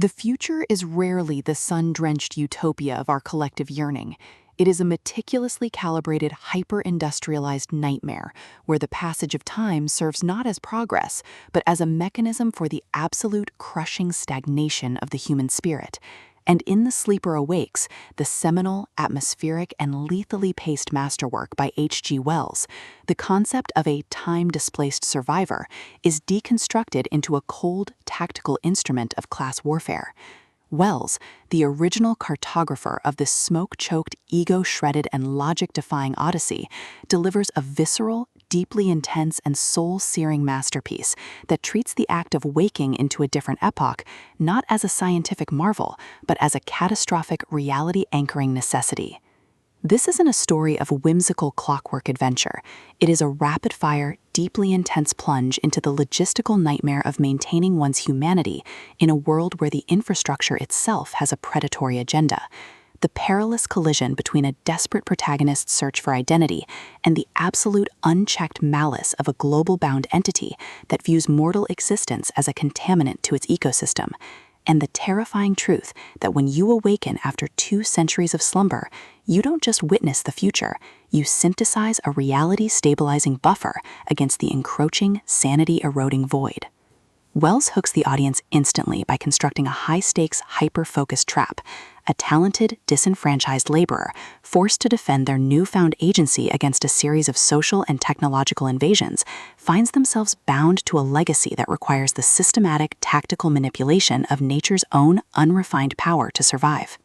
The future is rarely the sun-drenched utopia of our collective yearning. It is a meticulously calibrated, hyper-industrialized nightmare where the passage of time serves not as progress, but as a mechanism for the absolute crushing stagnation of the human spirit. And in The Sleeper Awakes, the seminal, atmospheric, and lethally paced masterwork by H.G. Wells, the concept of a time-displaced survivor is deconstructed into a cold, tactical instrument of class warfare. Wells, the original cartographer of this smoke-choked, ego-shredded, and logic-defying odyssey, delivers a visceral, deeply intense, and soul-searing masterpiece that treats the act of waking into a different epoch not as a scientific marvel, but as a catastrophic reality-anchoring necessity. This isn't a story of whimsical clockwork adventure. It is a rapid-fire, deeply intense plunge into the logistical nightmare of maintaining one's humanity in a world where the infrastructure itself has a predatory agenda. The perilous collision between a desperate protagonist's search for identity and the absolute unchecked malice of a global-bound entity that views mortal existence as a contaminant to its ecosystem. And the terrifying truth that when you awaken after 2 centuries of slumber, you don't just witness the future, you synthesize a reality-stabilizing buffer against the encroaching, sanity-eroding void. Wells hooks the audience instantly by constructing a high-stakes, hyper-focused trap. A talented, disenfranchised laborer, forced to defend their newfound agency against a series of social and technological invasions, finds themselves bound to a legacy that requires the systematic, tactical manipulation of nature's own unrefined power to survive.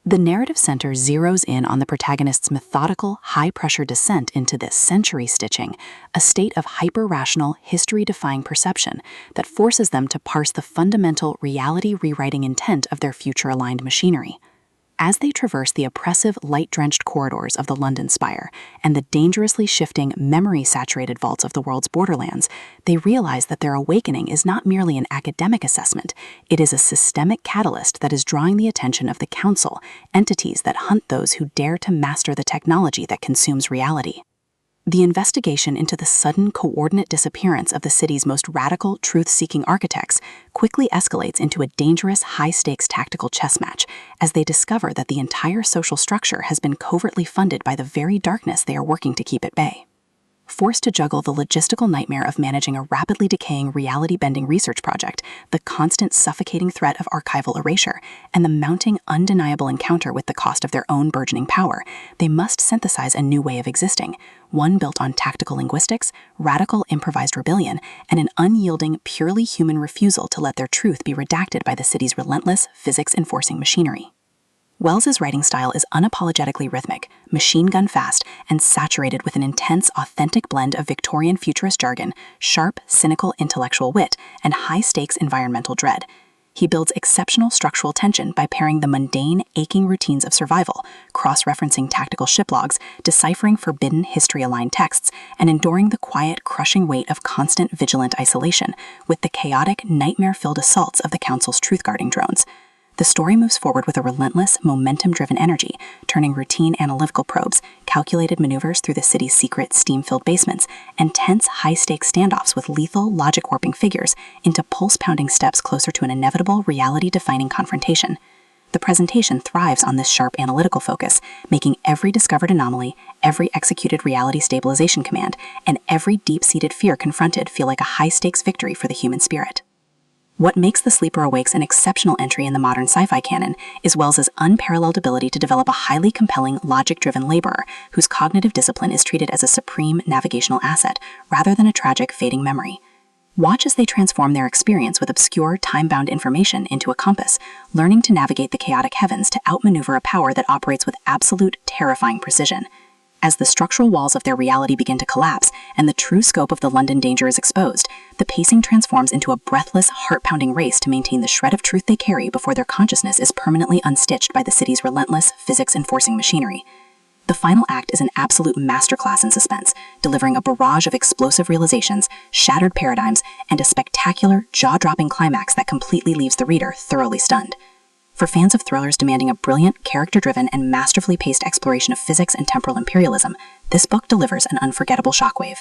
The narrative center zeroes in on the protagonist's methodical, high-pressure descent into this century stitching, a state of hyper-rational, history-defying perception that forces them to parse the fundamental reality-rewriting intent of their future-aligned machinery. As they traverse the oppressive, light-drenched corridors of the London Spire and the dangerously shifting, memory-saturated vaults of the world's borderlands, they realize that their awakening is not merely an academic assessment. It is a systemic catalyst that is drawing the attention of the Council, entities that hunt those who dare to master the technology that consumes reality. The investigation into the sudden coordinate disappearance of the city's most radical, truth-seeking architects quickly escalates into a dangerous, high-stakes tactical chess match as they discover that the entire social structure has been covertly funded by the very darkness they are working to keep at bay. Forced to juggle the logistical nightmare of managing a rapidly decaying reality-bending research project, the constant suffocating threat of archival erasure, and the mounting undeniable encounter with the cost of their own burgeoning power, they must synthesize a new way of existing, one built on tactical linguistics, radical improvised rebellion, and an unyielding, purely human refusal to let their truth be redacted by the city's relentless, physics-enforcing machinery. Wells's writing style is unapologetically rhythmic, machine-gun fast, and saturated with an intense, authentic blend of Victorian futurist jargon, sharp, cynical intellectual wit, and high-stakes environmental dread. He builds exceptional structural tension by pairing the mundane, aching routines of survival, cross-referencing tactical shiplogs, deciphering forbidden history-aligned texts, and enduring the quiet, crushing weight of constant vigilant isolation with the chaotic, nightmare-filled assaults of the Council's truth-guarding drones. The story moves forward with a relentless, momentum-driven energy, turning routine analytical probes, calculated maneuvers through the city's secret, steam-filled basements, and tense, high-stakes standoffs with lethal, logic-warping figures into pulse-pounding steps closer to an inevitable, reality-defining confrontation. The presentation thrives on this sharp analytical focus, making every discovered anomaly, every executed reality stabilization command, and every deep-seated fear confronted feel like a high-stakes victory for the human spirit. What makes The Sleeper Awakes an exceptional entry in the modern sci-fi canon is Wells's unparalleled ability to develop a highly compelling, logic-driven laborer whose cognitive discipline is treated as a supreme navigational asset rather than a tragic, fading memory. Watch as they transform their experience with obscure, time-bound information into a compass, learning to navigate the chaotic heavens to outmaneuver a power that operates with absolute, terrifying precision. As the structural walls of their reality begin to collapse and the true scope of the London danger is exposed, the pacing transforms into a breathless, heart-pounding race to maintain the shred of truth they carry before their consciousness is permanently unstitched by the city's relentless, physics-enforcing machinery. The final act is an absolute masterclass in suspense, delivering a barrage of explosive realizations, shattered paradigms, and a spectacular, jaw-dropping climax that completely leaves the reader thoroughly stunned. For fans of thrillers demanding a brilliant, character-driven, and masterfully paced exploration of physics and temporal imperialism, this book delivers an unforgettable shockwave.